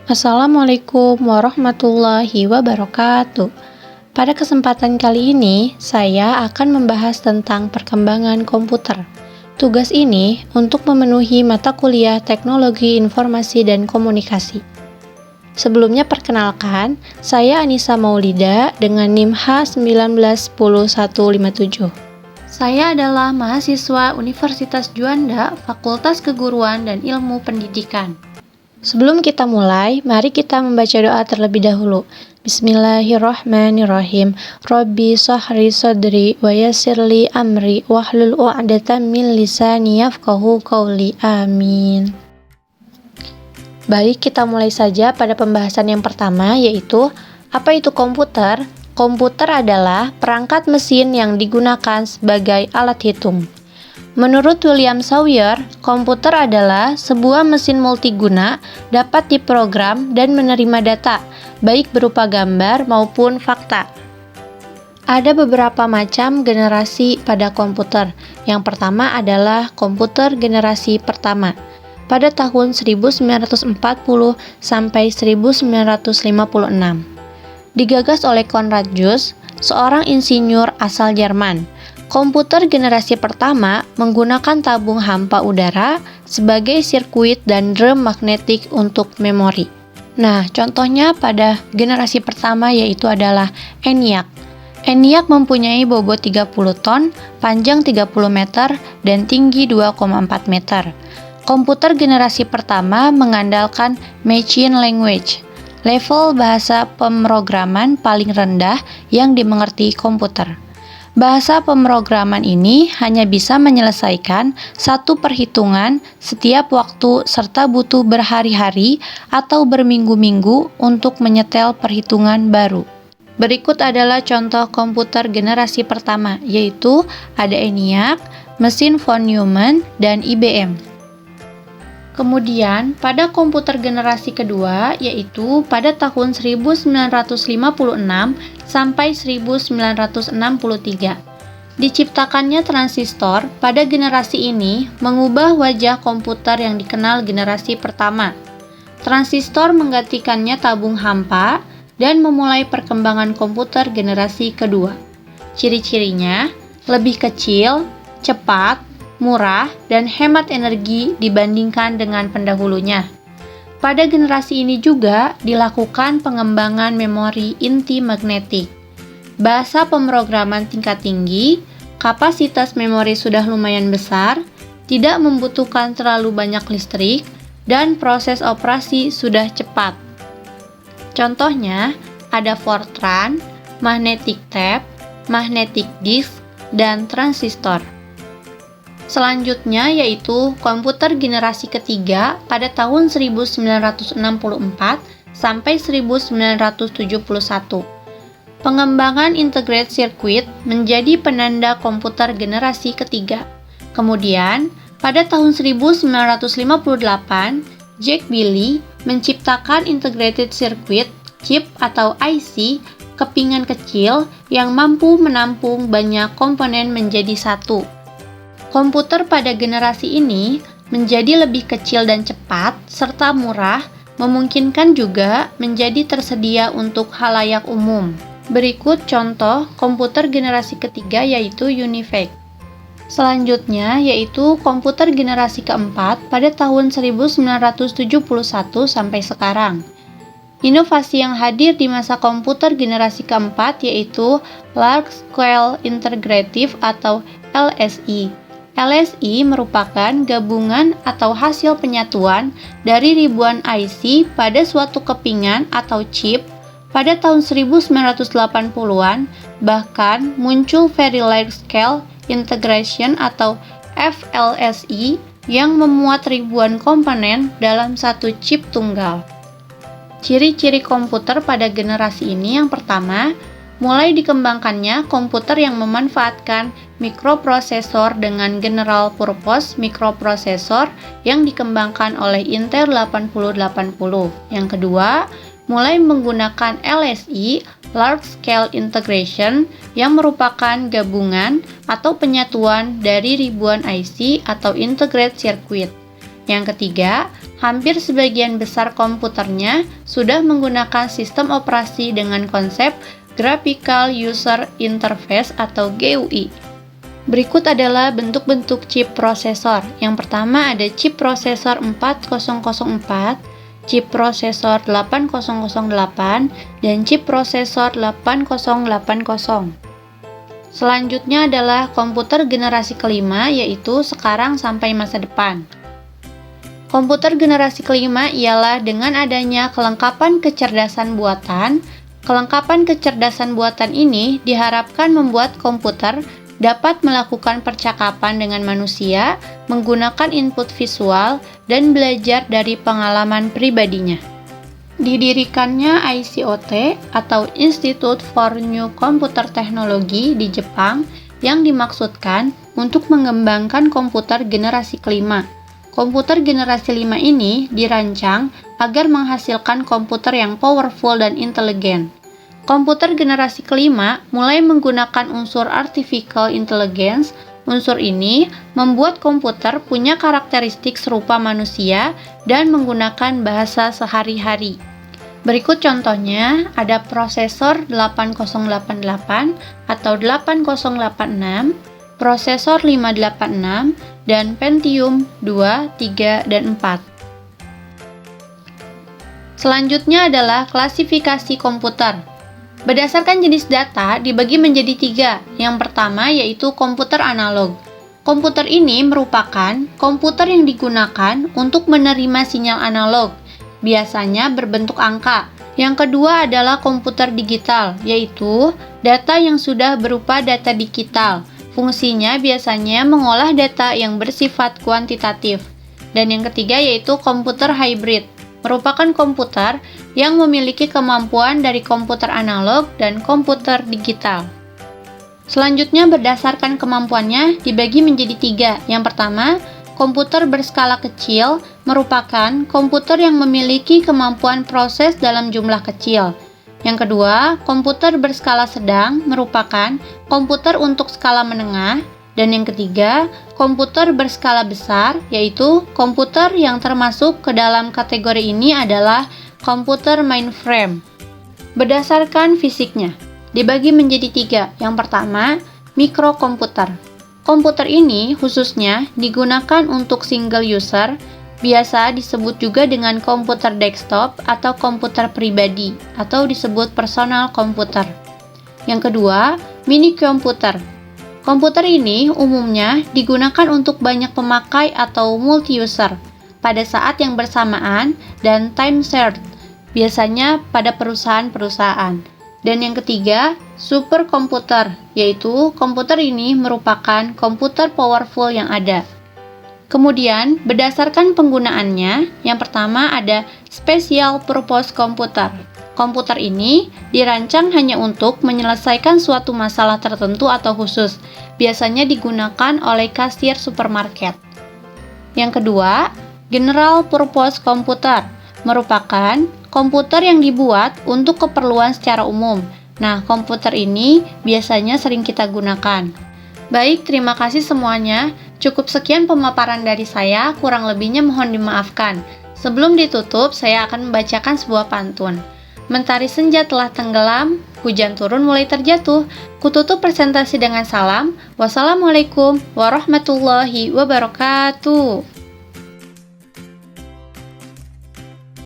Assalamualaikum warahmatullahi wabarakatuh. Pada kesempatan kali ini, saya akan membahas tentang perkembangan komputer. Tugas ini untuk memenuhi mata kuliah Teknologi Informasi dan Komunikasi. Sebelumnya perkenalkan, saya Anissa Maulida dengan NIM H1910157. Saya adalah mahasiswa Universitas Juanda, Fakultas Keguruan dan Ilmu Pendidikan. Sebelum kita mulai, mari kita membaca doa terlebih dahulu. Bismillahirrahmanirrahim. Rabbi shrah sadri wa yassirli amri wahlul 'uqdatam min lisani yafqahu qawli. Amin. Baik, kita mulai saja pada pembahasan yang pertama, yaitu apa itu komputer? Komputer adalah perangkat mesin yang digunakan sebagai alat hitung. Menurut William Sawyer, komputer adalah sebuah mesin multiguna dapat diprogram dan menerima data, baik berupa gambar maupun fakta. Ada beberapa macam generasi pada komputer. Yang pertama adalah komputer generasi pertama. Pada tahun 1940 sampai 1956. Digagas oleh Konrad Zuse, seorang insinyur asal Jerman. Komputer generasi pertama menggunakan tabung hampa udara sebagai sirkuit dan drum magnetik untuk memori. Nah, contohnya pada generasi pertama yaitu adalah ENIAC. ENIAC mempunyai bobot 30 ton, panjang 30 meter, dan tinggi 2,4 meter. Komputer generasi pertama mengandalkan machine language, level bahasa pemrograman paling rendah yang dimengerti komputer. Bahasa pemrograman ini hanya bisa menyelesaikan satu perhitungan setiap waktu serta butuh berhari-hari atau berminggu-minggu untuk menyetel perhitungan baru. Berikut adalah contoh komputer generasi pertama, yaitu ada ENIAC, mesin von Neumann, dan IBM. Kemudian, pada komputer generasi kedua, yaitu pada tahun 1956 sampai 1963. Diciptakannya transistor pada generasi ini mengubah wajah komputer yang dikenal generasi pertama. Transistor menggantikannya tabung hampa dan memulai perkembangan komputer generasi kedua. Ciri-cirinya lebih kecil, cepat, murah, dan hemat energi dibandingkan dengan pendahulunya. Pada generasi ini juga dilakukan pengembangan memori inti magnetik. Bahasa pemrograman tingkat tinggi, kapasitas memori sudah lumayan besar, tidak membutuhkan terlalu banyak listrik, dan proses operasi sudah cepat. Contohnya, ada Fortran, magnetic tape, magnetic disk, dan transistor. Selanjutnya yaitu komputer generasi ketiga pada tahun 1964 sampai 1971. Pengembangan integrated circuit menjadi penanda komputer generasi ketiga. Kemudian, pada tahun 1958, Jack Billy menciptakan integrated circuit chip atau IC kepingan kecil yang mampu menampung banyak komponen menjadi satu. Komputer pada generasi ini menjadi lebih kecil dan cepat, serta murah, memungkinkan juga menjadi tersedia untuk khalayak umum. Berikut contoh komputer generasi ketiga yaitu UNIVAC. Selanjutnya yaitu komputer generasi keempat pada tahun 1971 sampai sekarang. Inovasi yang hadir di masa komputer generasi keempat yaitu Large Scale Integrative atau LSI. LSI merupakan gabungan atau hasil penyatuan dari ribuan IC pada suatu kepingan atau chip pada tahun 1980-an, bahkan muncul Very Large Scale Integration atau VLSI yang memuat ribuan komponen dalam satu chip tunggal. Ciri-ciri komputer pada generasi ini yang pertama, mulai dikembangkannya komputer yang memanfaatkan mikroprosesor dengan General Purpose Microprocessor yang dikembangkan oleh Intel 8080. Yang kedua, mulai menggunakan LSI Large Scale Integration yang merupakan gabungan atau penyatuan dari ribuan IC atau integrated circuit. Yang ketiga, hampir sebagian besar komputernya sudah menggunakan sistem operasi dengan konsep Graphical User Interface atau GUI. Berikut adalah bentuk-bentuk chip prosesor. Yang pertama ada chip prosesor 4004, chip prosesor 8008, dan chip prosesor 8080. Selanjutnya adalah komputer generasi kelima, yaitu sekarang sampai masa depan. Komputer generasi kelima ialah dengan adanya kelengkapan kecerdasan buatan. Kelengkapan kecerdasan buatan ini diharapkan membuat komputer dapat melakukan percakapan dengan manusia, menggunakan input visual, dan belajar dari pengalaman pribadinya. Didirikannya ICOT atau Institute for New Computer Technology di Jepang yang dimaksudkan untuk mengembangkan komputer generasi kelima. Komputer generasi 5 ini dirancang agar menghasilkan komputer yang powerful dan inteligen. Komputer generasi kelima mulai menggunakan unsur artificial intelligence. Unsur ini membuat komputer punya karakteristik serupa manusia dan menggunakan bahasa sehari-hari. Berikut contohnya, ada prosesor 8088 atau 8086, prosesor 586, dan Pentium 2, 3, dan 4. Selanjutnya adalah klasifikasi komputer. Berdasarkan jenis data dibagi menjadi 3. Yang pertama yaitu komputer analog. Komputer ini merupakan komputer yang digunakan untuk menerima sinyal analog, biasanya berbentuk angka. Yang kedua adalah komputer digital, yaitu data yang sudah berupa data digital. Fungsinya biasanya mengolah data yang bersifat kuantitatif. Dan yang ketiga yaitu komputer hybrid, merupakan komputer yang memiliki kemampuan dari komputer analog dan komputer digital. Selanjutnya berdasarkan kemampuannya dibagi menjadi 3. Yang pertama, komputer berskala kecil merupakan komputer yang memiliki kemampuan proses dalam jumlah kecil. Yang kedua, komputer berskala sedang merupakan komputer untuk skala menengah. Dan yang ketiga, komputer berskala besar, yaitu komputer yang termasuk ke dalam kategori ini adalah komputer mainframe. Berdasarkan fisiknya, dibagi menjadi 3. Yang pertama, mikrokomputer. Komputer ini khususnya digunakan untuk single user, biasa disebut juga dengan komputer desktop atau komputer pribadi, atau disebut personal komputer. Yang kedua, mini komputer. Komputer ini umumnya digunakan untuk banyak pemakai atau multi-user pada saat yang bersamaan dan time-shared, biasanya pada perusahaan-perusahaan. Dan yang ketiga, superkomputer, yaitu komputer ini merupakan komputer powerful yang ada. Kemudian, berdasarkan penggunaannya, yang pertama ada special purpose computer. Komputer ini dirancang hanya untuk menyelesaikan suatu masalah tertentu atau khusus, biasanya digunakan oleh kasir supermarket. Yang kedua, general purpose computer, merupakan komputer yang dibuat untuk keperluan secara umum. Nah, komputer ini biasanya sering kita gunakan. Baik, terima kasih semuanya. Cukup sekian pemaparan dari saya, kurang lebihnya mohon dimaafkan. Sebelum ditutup, saya akan membacakan sebuah pantun. Mentari senja telah tenggelam, hujan turun mulai terjatuh. Kututup presentasi dengan salam. Wassalamualaikum warahmatullahi wabarakatuh.